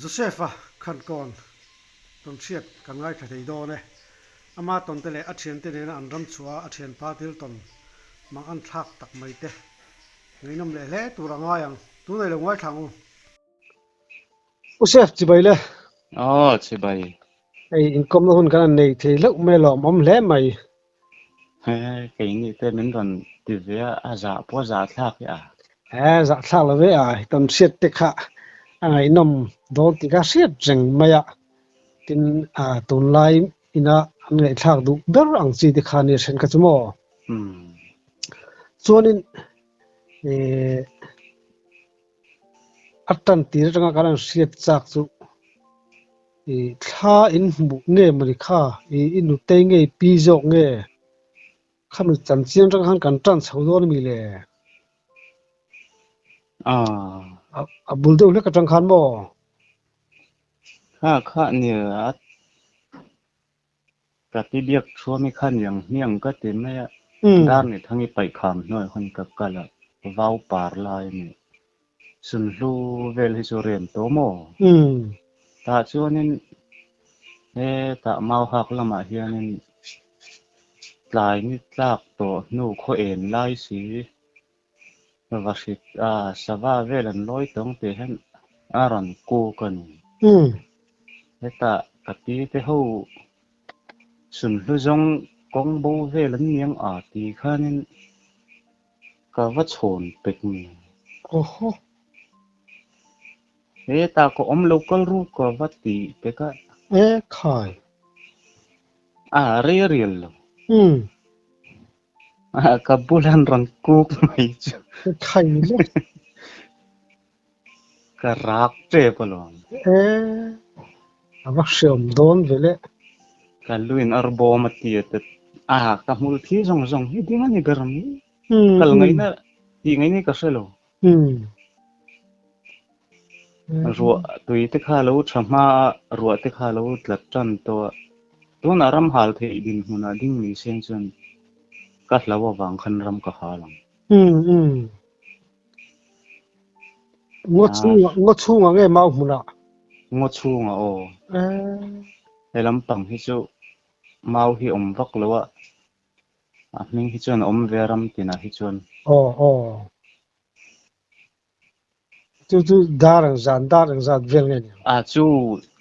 Joseph khan kon ton chiat kan ngai thei do ne ama ton tele a thian te ne an ram chua a thian pa til ton mang an thak tak mai te ngainom le le turanga yang tu nei lo ngai thang Joseph chi bai le Chị bày ai income no hun kan nei thei lo me lo mom le mai cái này tên mình còn từ phía giả po giả khác à za thla lo ve a ton chiat te kha angai nom do ti ka siat jeng maya tin a ton lai ina an ngai thak du ber ang chi te kha ni sen ka chumo chuanin atan tir tanga kan siat chak chu thla in mu nge mari kha inu te nge pi jok nge kham chan chiang tang han kan tran chho don mi le a bul de le ka tang khan mo khá nhiều cái việc xua mi khăn yang niang cái tiền này đan này thằng ấy phải khám nói con cái là vào par lại này sun lu về hi số riêng tổ mò ta cho nên ta mau học là mà hiện nên lại như lạc tổ nụ khó ền lại xí và xí sava về lần lối tông thì hen aron cô cần ta cái tí hậu sun lu zong kong bo về lần miếng thì khá nên cả vắt chồn bịch mình oho ta có local ru cả vắt tí bịch khai real lo ka bulan rang kuk mai chu khai le ka rak tre palon avak shom don vele ka luin arbo mati tet ka mul thi zong zong hi dinga ni garam ni kal ngai na ti ngai ni ka selo ruwa tui te kha lo thama ruwa te kha lo tlat tan to tun aram hal the din huna ding ni sen chun ka hlawa wang khan ram ka halang ngo chunga nge mau huna ngo chunga o helam pang hi chu mau hi om vak lowa ming hi chun om veram tina hi chun chu darang zan vel nge chu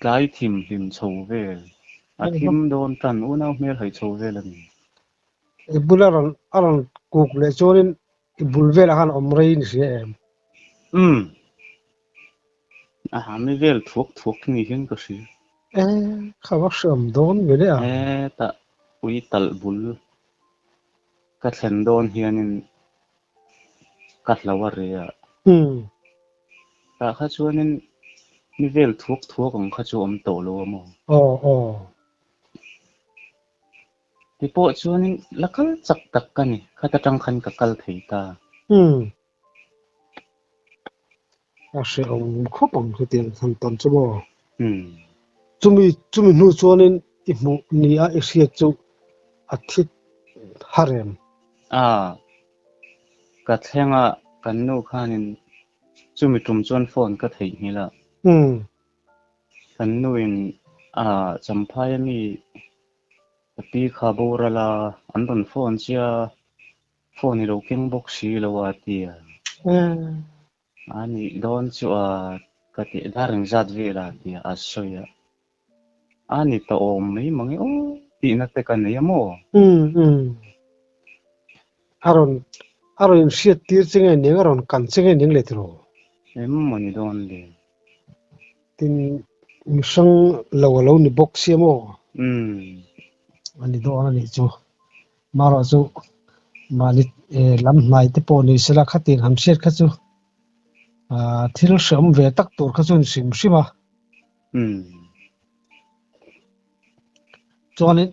tlai thim chho ve thim don tan una mel hai chho ve lan bularon aron kuk le chorin bulvel han omrei ni se em mi vel thuốc ni hin ka si khawak shom don vele a ta ui tal bul ka thlen don hianin ka hlawa re ta kha chuanin mi vel thuốc ang kha chu om to lo mo ti po chuanin lakal chak tak ka ni kha ta tang khan ka kal thei ta a se om khopang chu tin han ton chu bo chumi nu chuanin I mu ni a exia chu a thit harem ka thlenga kan nu khanin chumi tum chuan phone ka thei ni la kan nu in champhai mi pi kha borala an don phone chia phone ni lo keng box si lo wa tia ani don chu ka ti darang zat ve la tia asoya ani ta om mai mangi ti na te kan ya mo aron siat tir chenga ni aron kan chenga ni le tro em moni don le tin misang lo ni box mo ani do ani chu maro chu mali lam mai te po ni sela khatin ham siat kha chu thil sham ve tak tur kha chun sim sima chuanin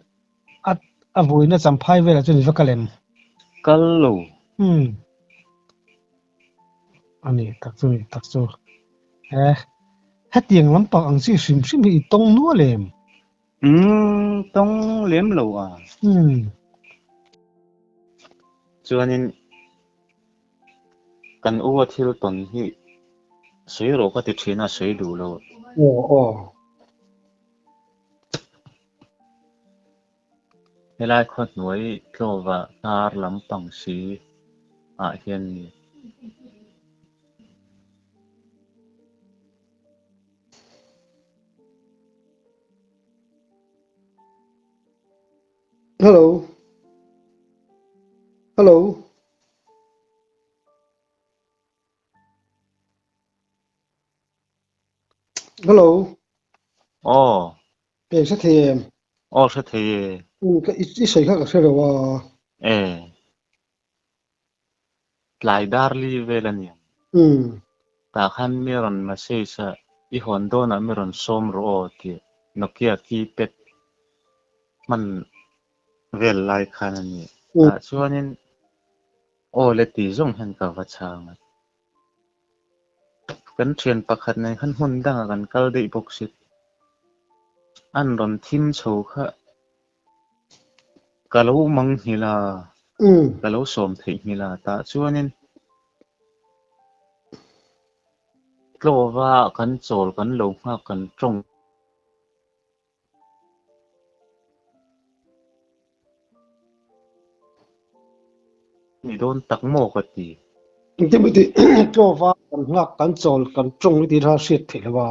a voina champhai vela chu ni vakalem kallo ani tak chu hatiang lampang ang si sim sim hi tong nu lem tong lem lo chuanin kan uwa thil ton hi sei ro ka ti thina sei du lo โอ้เวลาคนหน่วยโทรว่าตาลำปังสีเฮียนนี่ hello hello hello อ๋อเป็นสักทีอ๋อสักทีก็อีใส่ข้าวกับเชื่อว่าเออหลายดาร์ลีเวลาเนี่ยตาขันมีรอนมาเสียอีหอนโดนมีรอนส้มโรตีนกเกียกีเป็ดมันเวลไลคันนี้ตาช่วงนี้โอเลติจงเห็นกับวัชางกันเชียนประคัดในขันหุ่นดังกันกัลได้บกสิตอันรอนทิมโชค่ะกะลูมังฮิลากะลูสมเทฮิลาตาช่วงนี้กลัวว่ากันโจลกันลงมากันจงนี่โดนตักโมกตีที่ไม่ได้ตัวว่ากันหักกันโจลกันจงที่ท่าเสียทีละว่า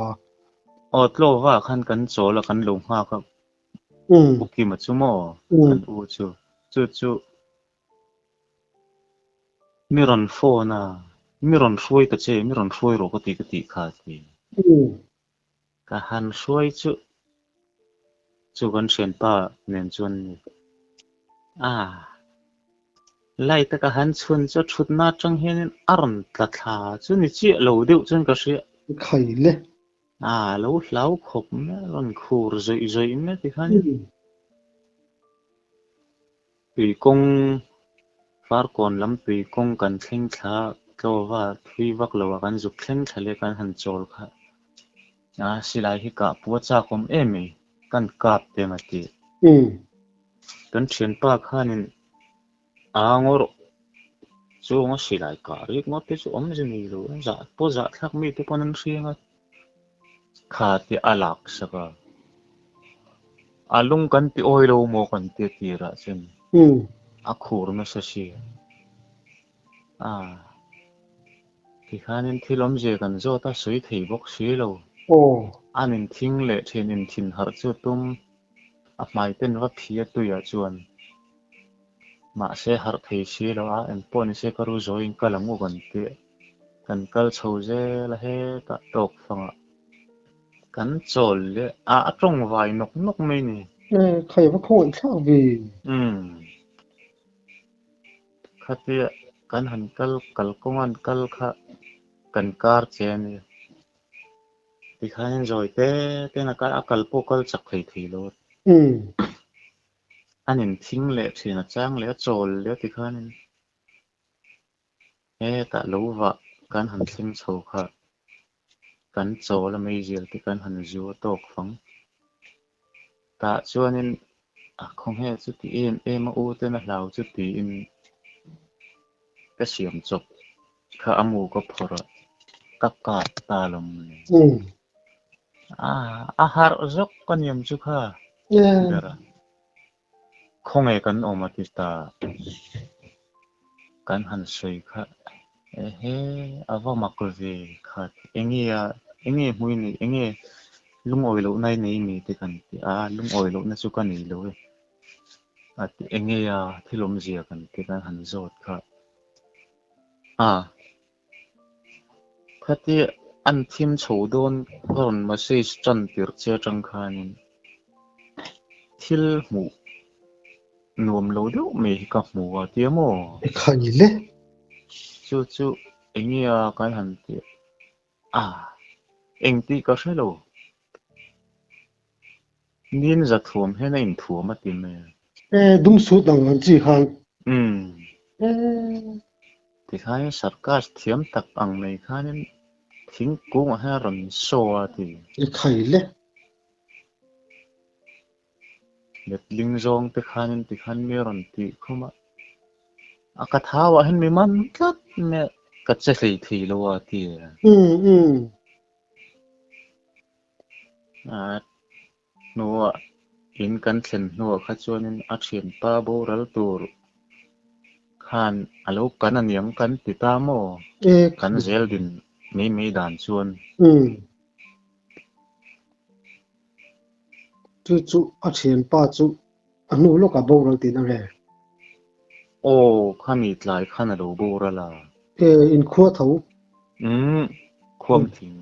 อ๋อกลัวว่าขันกันโจลกันลงมาครับอุกิมาชุโมกันอูจูมีรอนโฟนะมีรอนช่วยกระเจมีรอนช่วยโรกติกติขาดีกะหันช่วยจูกันเชียนป้าเน้นจวนอ่าไล่ตะกะหันชวนจะชุดนาจังเห็นอารมณ์ตะขาจุนี่เจี๊ยเหลาเดียวจนกระเสียไข่เลยเหลาขบแม่รอนคูรใจแม่ที่ขันปีกงฟาร์กอนลำปีกงกันเข่งขาก็ว่าที่วักเลวกันจุกเข่งทะเลกันหันโจลค่ะสิลายฮิกะปวดจากผมมีกันกาบเต็มทีกันเชียนป้าข้านินงอรจูงสิลายการิกงอติจูจะมีรู้จัดพอจัดทักมีที่ปนันเสียงข้าที่อลักษกลุงกันที่โอยโลโมกันที่ทีระเซนคูร์ไม่ใช่ที่ข้านินที่ล้มเจกันโจตาสวยที่บกสีโลนินทิ้งเละเทนินทิ้งหาจุดตุ้มไม่เป็นว่าพี่ตัวยาจวนมาเสียหาที่สีโลเอ็มปอนเสียก็รู้จอยกัลงูกันที่กันกัลโชเจละเฮตะตกฟังกันโจลเลยตรงไว้นกไม่นี่ใครว่าเขาอีกข้าววีข้าที่กันหันกัลกงอันกัลข้ากันการเจนี่ที่ข้ายังจอยเต้นักกัลพวกกัลจักที่โลดอันนี้ทิ้งเละที่นักจ้างเละโจลเละที่ข้านี่แต่รู้ว่ากันหันทิ้งโชค่ะกันโจลไม่เจอที่กันหันจูตกฟังแต่ชวนนี้คงให้จุดที่มาอู้เต้นเราจุดที่ก็เสียมจบข้าอามูก็พอละกับกาดตาลมอาหารจกกันยมจุค่ะเดี๋ยวคงให้กันออกมาติดตากันหันสวยค่ะว่ามักเลยค่ะเอ็งมุ้ยนี่เอ็งลุงออยลุในนี่มีที่กันลุงออยลุในสุกันนี่เลยเอ็งที่ลมเสียกันที่กันหันโจดค่ะพัที่อันทีมโฉดนก่อนมาเสียจันติร์เจจังคานินทิลหมูนวมโลดไม่กับหมูเทียมอไข่เลยจู่เอ็งกันหันที่เอ็งตีก็ใช่โลนี่จะถ่วมให้ในอินถ่วมมาติมดุมสุดดังกันจีฮันที่ข้านี่สักกัดเทียมตักอังในข้านี่ทิ้งกุ้งให้รันโซ่ที่ไข่เลยเด็ดลิงจงที่ข้านี่ที่ข้ามีรันที่เข้ามากระทาว่าเห็นไม่มันก็เนี่ยก็จะใส่ทีละว่าที่ นัวอินกันเซนนัวขัดชวนอักเสียนป้าโบรัลตูร์ขันอารมณ์กันอันยังกันติดตามโมกันเซลดินไม่ด่านชวนจูอักเสียนป้าจูอันนู้นลูกกับโบเราตีนั่นแหละโอ้ข้ามีหลายขันอารมณ์โบรัลาอินขั้วเถาความทิ้ง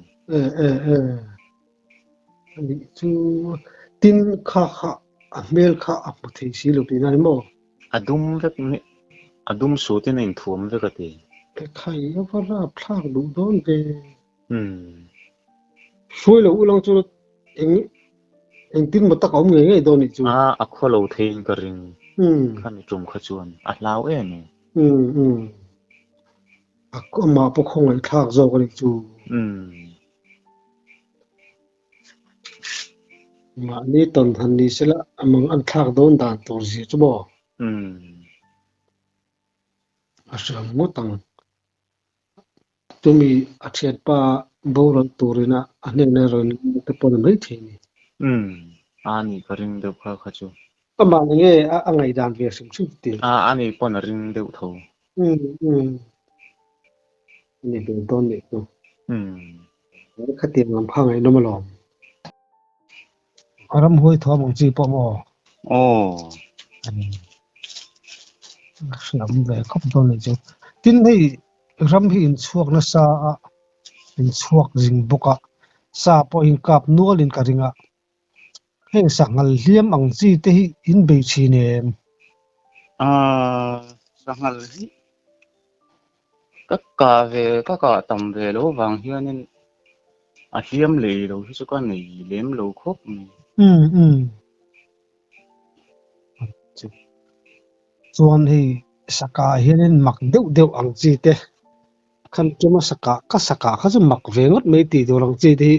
อันนี้จูตินข้าเมลข้าอัปเทสิลูกตีนั่นมั้งอดุมสูตินอินทวมเวกตีใครเอาว่าราพลากดูโดนเดช่วยเราอุลังจูเองตินมาตักเอาเงยโดนอีจูอักขโลเทงกริงข้ามีจุ่มขจวนอัดลาวนี่อักมาปกครองไอ้ทากโจกันอีจูมานี่ตอนทันนี้เสร็จละมังอันทากโดนด่านตัวสิจูบ่อาศัยมุตังจะมีอาชีพป้าบ่าวตัวนี้นะอันนี้เนี่ยเราเนี่ยจะปนไม่ทิ้งอันนี้ก็ริงเดือบข้าขจวนประมาณนี้อันไงด่านเวียสิมสุดที่อันนี้ปนริงเดือบทูนี่เป็นต้นเด็กเนาะแล้วขัดเตียงลำพังไอ้น้องมาลองอารมณ์ห้อยท้อมองจีปอมอันนี้ลำเลยครบต้นเลยจ้ะทีนี้รำให้อินชวกนะซาอินชวกริงบุกะซาพออินกับนัวลินกะริงะให้สังเลียมอังจีเตหิอินเบชีเนมสังเลียก็กาเวก็กาตำเวโลวางเฮียนินอาเลียมเลยเราที่สุดก็ในเลียมเราครบส่วนที่สกาเฮียนินมักเดียวอังจีเตขันจุมาสกาก็สกาเขาจะมักเวงดไม่ตีตัวอังจีที่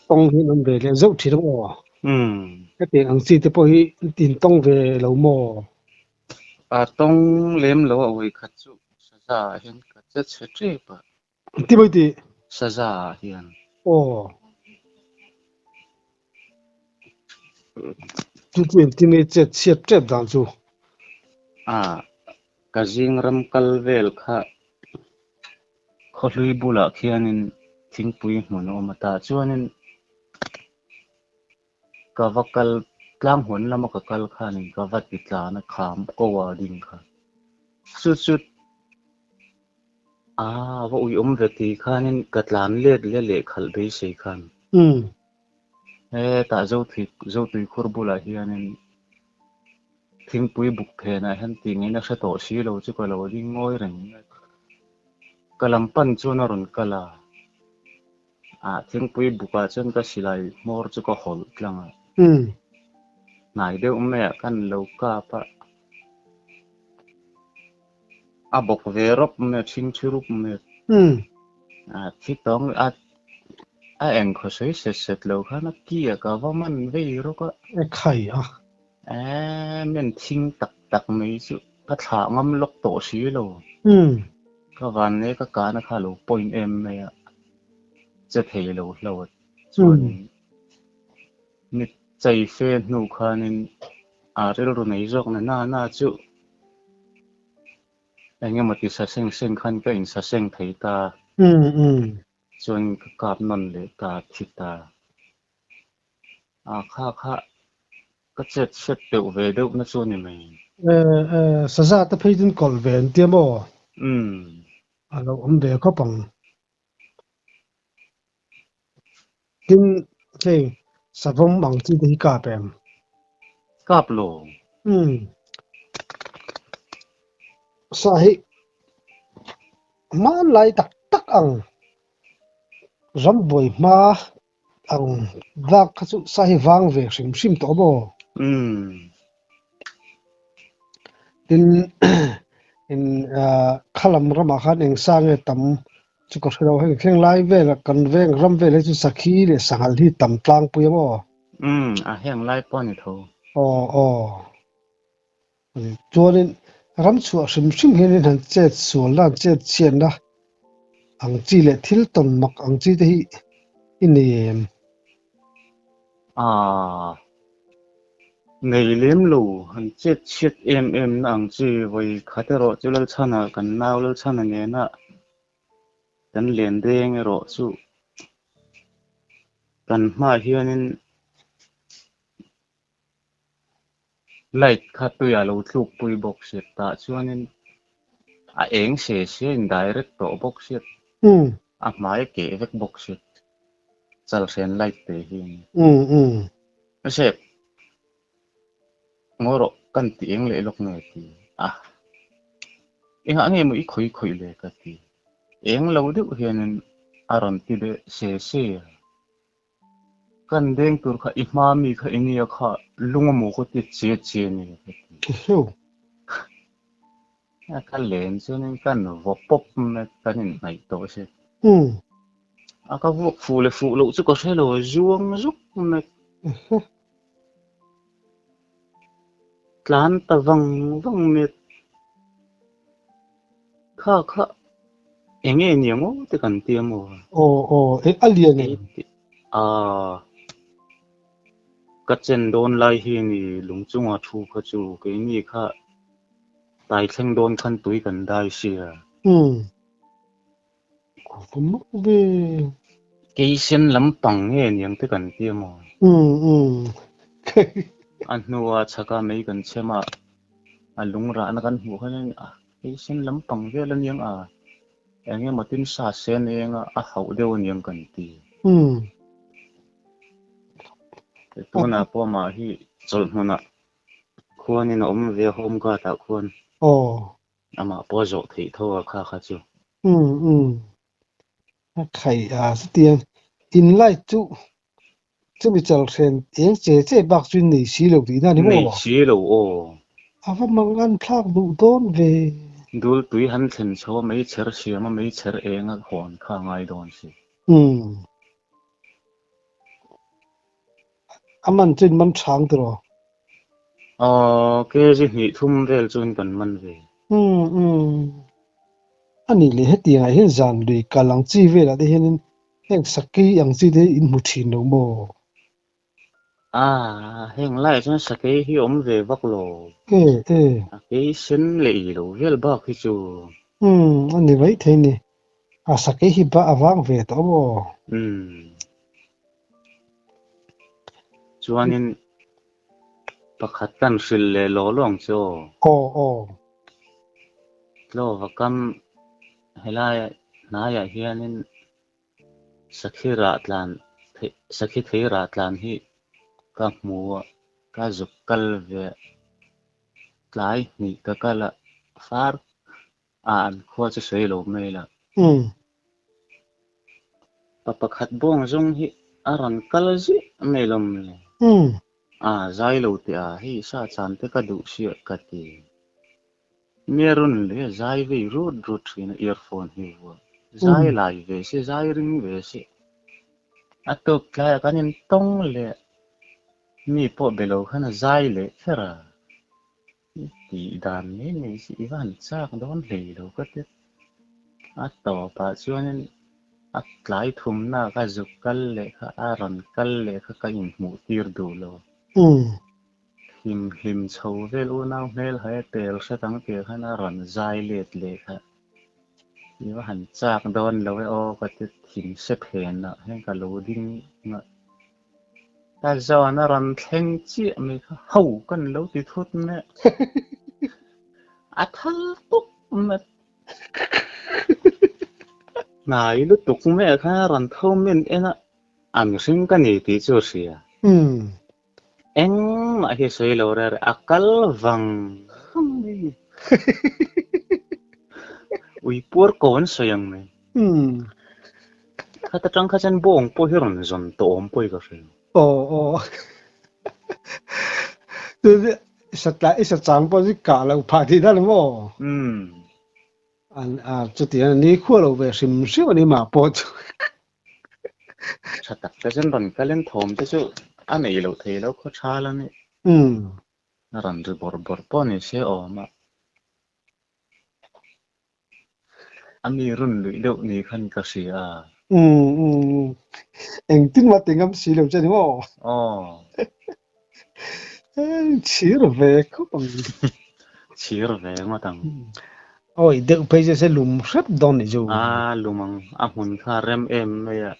ต้องเห็นอันเวเลยเจ้าที่ต้องก็เตียงอังจีที่พอที่ตินต้องเวเราโมต้องเลียมเราเอาไว้ขัดจุซาซาเห็นขัดจะเฉยๆปะที่ไม่ตีซาซาเห็นจุดเว้นที่ไม่เจ็ดเสียบเจ็บดังจูกะจิงรำคัลเวลค่ะขลุยบุลาเขียนินทิ้งปุยหัวโนมาตาชวนินกะวักลกลางหัวละมักกลค่ะนินกะวัดติดลานะขามก็วาดิงค่ะสุดว่าอุยเวทีค่ะนินกัดลานเล็ดเละขัลเบยเสขันแต่เจ้าที่ขรบุลาเฮียนินทิ้งปุยบุกเพนะเห็นตีนี้นักต่อชีเราจะก็เราดิ้งง่อยริงกลัมปันจวนรุนกลาทิ้งปุยบุกอาจจะก็สิไลมอร์จะก็ฮอลกลังนายเดี๋ยวแม่กันเรากาปะบอกเวรบแม่ชิงชิรุปแม่ที่ต้องเอ็งเขาใช้เสร็จแล้วค่ะนักกี้ก็ว่ามันเวรก็ไข่มันทิ้งตักไม่สุดก็ถามมันล็อกโตชีโลก็วันนี้ก็การนะคะโลปอยน์เนี่ยจะเทโลส่วนนิดใจเฟนหนูค่ะนี่เรื่องรุ่นนี้จอกน่าจุเองมาติดเซ็งขันก็อินเซ็งไทยตาส่วนกับนนเลยตาทิตาค่ะก็เจ็ดเดี๋ยวเวเดี๋ยวนั่นส่วนนี้ไหมสซาตะเพยินกอลเวนเตียมบ่เราเดี๋ยวเขาปังกินใช่สับมังจีที่กาเปมกาบโลสาเหตุมาไล่ตักอังรำบวยมาอังรักขจุสาเหตุวางเวกชิมตัวบ่in khalam rama khan eng sange tam chu ko thro heng thleng lai vel kan veng ram vel chu sakhi le sangal hi tam tlang puyamo heng lai pon ni tho chuanin ram chu sim hen han che chu la che chen da ang chi le thil ton mak ang chi te hi inem à ngày liếm lù hắn chết chết em nàng chi với khát rồi chú lal chana kan nao lal chana nghe na kan liền đen rồi chú kan ma hianin light khát tôi à lâu chụp bui bọc xịt ta chuanin à eng se indirect to bọc xịt à mai kể vek bọc xịt chal sen light te hin se ngoro kan ti eng le lok nge ti à eng ange mo i khoi le ka ti eng lo de hianin aron ti de se kan deng tur kha i ma mi kha ingia kha lunga mo ko ti che ni ka ti ka len chuanin kan vo pop me kanin nai to se à các vụ phụ lụ chứ có xe là zuông giúp mà lan ta văng văng miệt khá em nghe nhiều ngó thì cần tiêm rồi alien này à cái chân đôn lại hi ni lung chung à thu cái chú cái ni khá tài sinh đôn khăn túi cần đại xìa cũng mất về cái xin lắm bằng nghe nhiều thì cần tiêm rồi anh nuôi chắc mấy cần xem mà anh lung ra anh cần hiểu hơn cái xin lắm bằng về lần những em nghe mà tin sa sen em hậu đều những cần tì tôi na po mà hi chol huna khuôn in về hôm qua ta khuôn ama po zo thì thôi kha kha chu khai tiền in lại chú bị chal sen eng che bạc chuyên này xí lục đi na ni nei mo xí lo ô vẫn mang ăn plak đủ đón về dul tui han thlen cho mấy cher xí mà mấy cher em hòn kha ngay don xí aman chuyên man chang rồi cái gì nhị thum vel chun kan man về anh ấy hết tiền hay hết dàn để cả lăng chi về là để hiện hiện saki yang chi để in một chín đâu mò heng lai chun sa cái hi về vak lo cái xin lệ lo vel ba khi chu anh ấy vậy thế này saki hi ba avang về đó mò chuanin pakhat kan hril le lo long cho lo vakam helai naya hianin sakhi theira tlan hi ka hmu ka zuk kal ve tlai ni ka kala far an khuwa chu sei lo mai la pakhat bong zong hi aran kal zi mai lom le zai lo ti hi sa chan te ka du sia ka ti merun le zai ve rut thin earphone hi wa zai lai ve se zai ring ve se atok kaya kanin tong le mi po belo khana zai le khara ti dan ni si ivan chak don le lo ka te ato pa chuanin atlai thum na ka zukal le kha aran kal le kha ka in mu tir du lo him chho vel u nau hmel hai tel sa tang te khana ran zai let le kha ivan chak don lo o ka te him se phen na hen ka lo ding na ta zo na ran thleng chi mi kha ho kan lo ti thut me thal tuk me nai lu tuk me kha ran thau men ena ang sing ka ni ti chu sia eng ma hi soi lo ra akal wang ui por kon soyang me kha ta tang kha chan bong po hi ron zon to om poi ka se isa chang po si cả lâu party đó đúng không? Cho tiền này khua lâu về sim sim này mà po chứ. Chặt tắc cái chân ron cái lên thom chứ chứ anh ấy lâu thấy lâu có cha là này ron rồi bor po này sẽ mà anh ấy run lưỡi đậu này khăn cái gì anh tin mà tiếng âm xí lâu chân đúng không Ồ, xí rồi về không bằng chỉ rồi về mà thằng ôi được bây giờ sẽ lùm rất đòn này rồi à lumang amun kha rem em mày à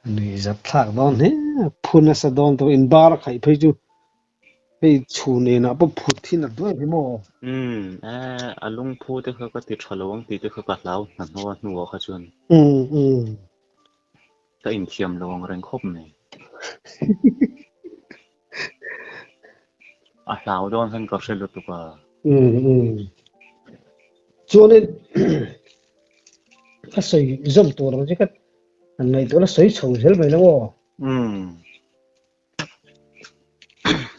này giật thạc đòn hết phun là đòn tôi in bar khai bây giờ bây chu này nó bốc phụt thì nó đuôi phải mò alung phu te kha ka ti thalawang ti te kha ka hlaw na no nuwa kha chuan ta in thiam lawang reng khop mai a hlaw don han ka hrelu tuka cho nên cái sấy dầm tổ nó chứ cái anh này tôi là sấy sầu hết vậy đâu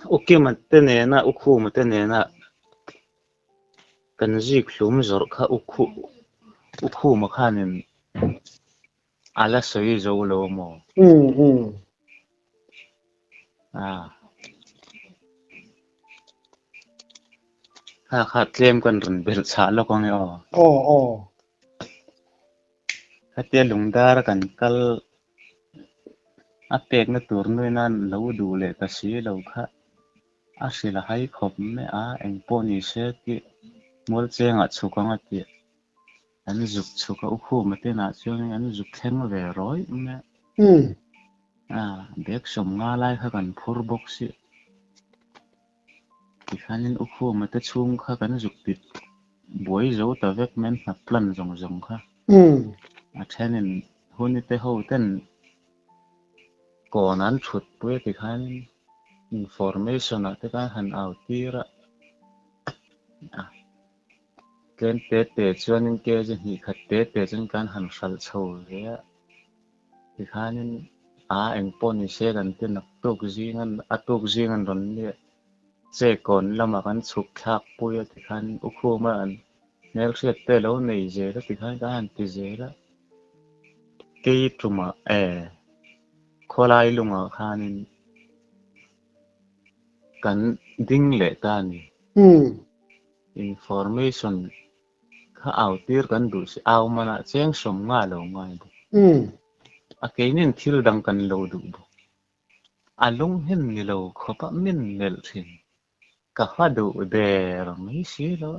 okay man te ne na ukhu ma te ne na kan zik hlum zor kha ukhu ma khanin ala soi zo lo mo kha tlem kan run bel cha lo kong ồ kha te lungdar kan kal a pek na tur noi nan lo du le ka si lo kha a sila hai khop me a eng poni se ki mol chenga chukanga ti an zuk chuka ukhu ma te na chuan an zuk thleng ve roi me bek som nga lai kha kan phur box si ti khanin ukhu ma te chung kha kan zuk pit boi zo ta vek men na plan zong zong kha a thenin huni te ho ten kon an thut pui ti khanin information a te kan han au tira ken te chuan in ke je hi khat te chuan kan han hral chho ve ti khanin eng poni se kan te nak tok zingan atok zingan ron ni che kon lama kan chuk thak pui ti khan ukhu ma an nel hriat te lo nei je la ti khan ka han ti je la ke tuma kholai lunga khanin kan ding le ta ni information kha au tir kan du si au mana cheng som nga lo ngai bu a keinin thil dang kan lo du bu alung hin ni lo khopa min nel thin ka ha du der mai si lo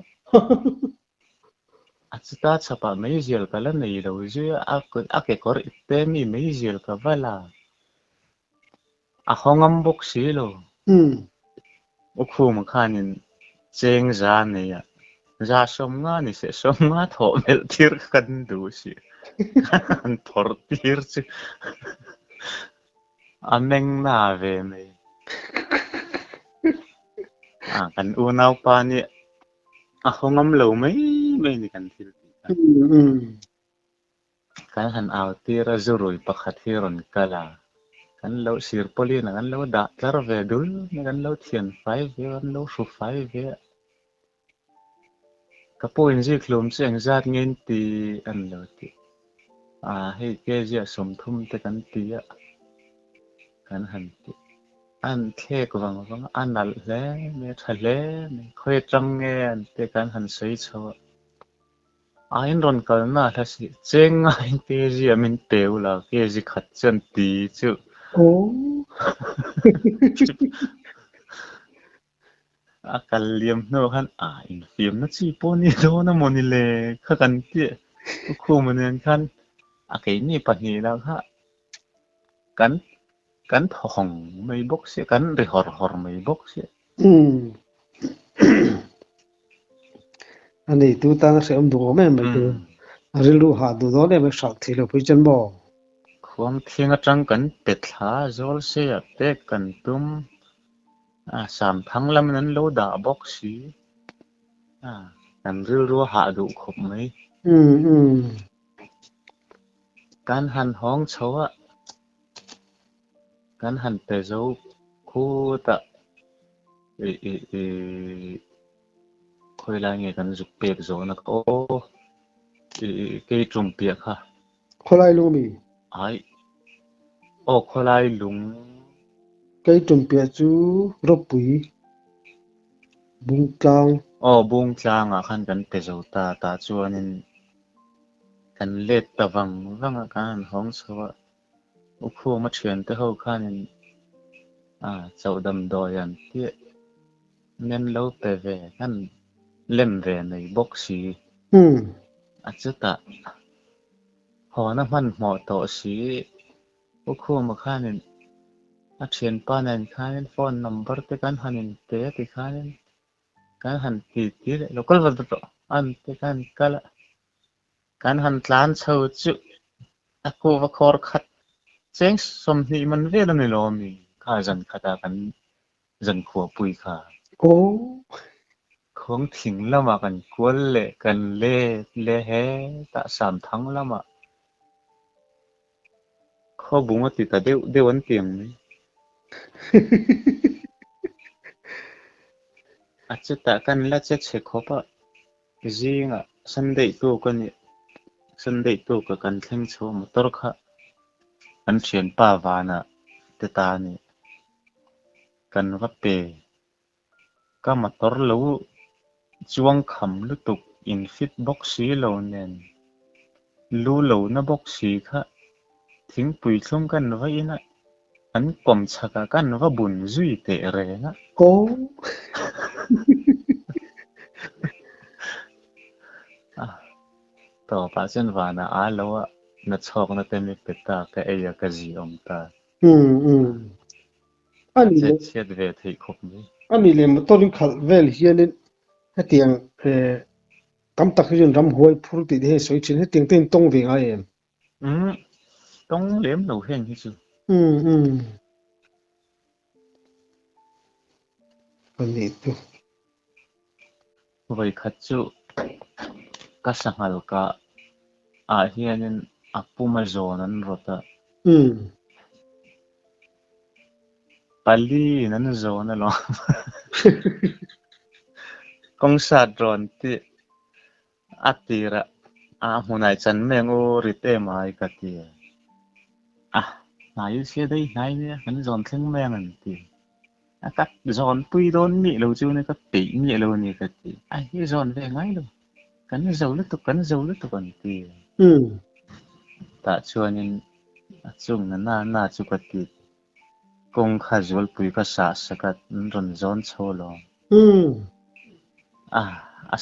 achita chapa mai zel kala nei lo ju a ke kor te mi mai zel ka vala a hongam bok si lo ukhu ma khanin cheng za ne ya za som nga ni se som nga tho mel thir kan du si kan thor tir chu a meng na ve mai kan u nau pa ni a hongam lo mai mai ni kan thil ti kan han au tira zurui pakhat hi ron kala kan lo sir poli na kan lo da tlar ve dul na kan lo thian fai ve kan lo su fai ve ka point ji klum cheng zat ngin ti an lo ti hei ke ji som thum te kan ti kan han ti an thek wang wang an nal le me thale me khoi tang nge an te kan han sei chaw ain ron kal na tha si cheng ngai te ji amin peu la ke ji khat chan ti chu akal liam no khan in fiam na chi poni do na moni le kha kan ti khu manen khan ke ni pa ni la kha kan kan thong mai bok se kan ri hor hor mai bok se anh ấy tu ta sẽ ông đồ mẹ mày tu rồi lu hà đồ đó để mà sạc thì là phải chân bò khom thing atang kan pet tha zol se te kan tum sam thang lam nan lo da bok si kan ril ru ha du khop mai kan han hong chawa kan han te zo khu ta khoi la nge kan zuk pek zo na o ke trum pek ha khoai lai luôn mi ai o kholai lung cái trồng bia chú rốt bụi bung tlang bung tlang khan kan te zo ta chuanin กันเล็ดตะวังวังอาการห้องสวะอุคูมาเชียนเตะเขาข้านินเจ้าดำดอยันเตี้ยเน้นเล่าเปเวกันเล่มเวในบ็อกซีอาจจะตะหอน้ำมันหมอต่อสีอุคูมาข้านินอาเชียนป้านันข้านินโฟนนัมเบอร์เตกันหันินเตะติข้านินกันหันตีตีเลยแล้วก็วัดต่ออันเตกันกัละกันหันล้านเช่าจุอากูว่าคอร์ขัดเจ้งสมนีมันเวลาไม่รอมีข้าจันขัดกันจันขัวปุยข้าโอ้ของถิงละมากันกวนเละกันเละเละเฮตะสามทั้งละมาข้อบุ้งว่าติดแต่เดี๋ยววันเตียงนี่อาจจะตะกันละจะเช็คเขาปะจริงสันเดย์ตัวกันเนี่ยสันเดย์ตัวกันเข่งโชว์มาตรค่ะอันเชียนป้าวานะเตตานี่กันว่าเปก็มาตรลูจวงคำลุตุกอินฟิตบ็อกซีโลเนนลูโลนะบ็อกซีค่ะทิ้งปุยทุ่งกันไว้นะอันกลมชักกันว่าบุญจุยเตะเรนะโอ้ต่อไปเช่นว่านะแล้วว่านัดชอกนัดเต็มไปตาแค่เอยากจะจีอมตาอืมอันนี้เจ็เลยดเช็ดเวทีครบเลยอันนี้เลยมาต้นขัดเวลเฮียนี่ให้เตียงกำตักยืนรำหวยพูดติดให้สวยชิ้นให้เตียงเต้นตรงเวียงไอ้เอ็มต้องเลี้ยมหนูเห็นที่สุดอันนี้ตัวไว้ขัดจุก็สังหารก็เฮียนี่อัปปุมาโจนันรถอะปัลลีนั่นโจนั่นหรอกงศาสตร์รอนที่อัตติระหุ่นไอจันแมงโอริเตมาอีกัตตินายเสียได้นายเนี่ยกันจอนเข่งแมงอันที่กัดจอนปุยโดนมีเราจูเนี่ยก็ปีมีเราเนี่ยกัตติที่จอนเวงไงลูกกันเจ้าลึกตุกันเจ้าลึกตุกันที่แต่ชวนนี่จุงนั่นน่าจุกัตติกงขจวลปุยก็สาสกัดรอนจอนโชลอง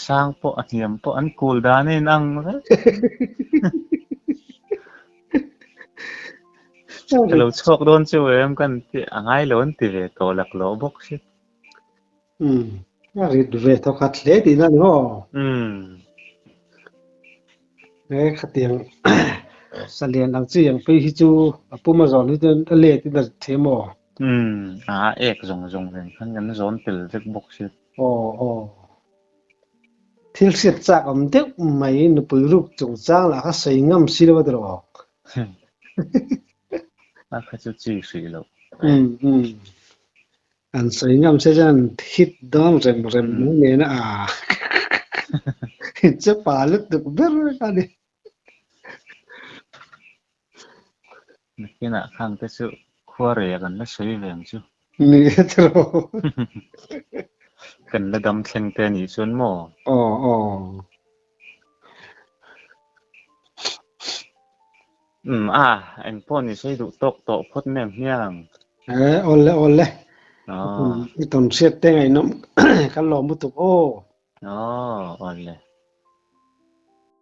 สร้างพวกเหียมพวกอันกูลดานี่นั่งเลยเราชกโดนช่วยกันที่ง่ายล้นที่เวทโลักล้อบกชิดน่ารีดเวทเขาขัดเละดีนั่นเหรอขัดเตียงเสลียนหลังจีอย่างไปฮิจูปุ่มมาสอนที่จะเละที่จะเทมอเอกจงเลยขั้นกันซ้อนเป็นเล็กบกชิดอ๋อที่เสียจากอันเด็กไม่หนุ่ยลูกจงจ้างแล้วก็ใส่งามสิเลยวะตัวเขาจะจีสีแล้วอันใส่งามเช่นฮิตดอมเร็มเนี่ยนะจะป่าลึกตึกเบอร์กันดินี่นะข้างที่สุดขั้วเรียกันแล้วสวยแหวงชูนี่ตัวกันระดมเชิงเตนี่ส่วนหม้อเอ็นพ่อนี่ใช้ดูตกโตพดแม่งยังโอเล่ตอนเสียแต่ไงน้องกันหลอมมุตุโอโอเล่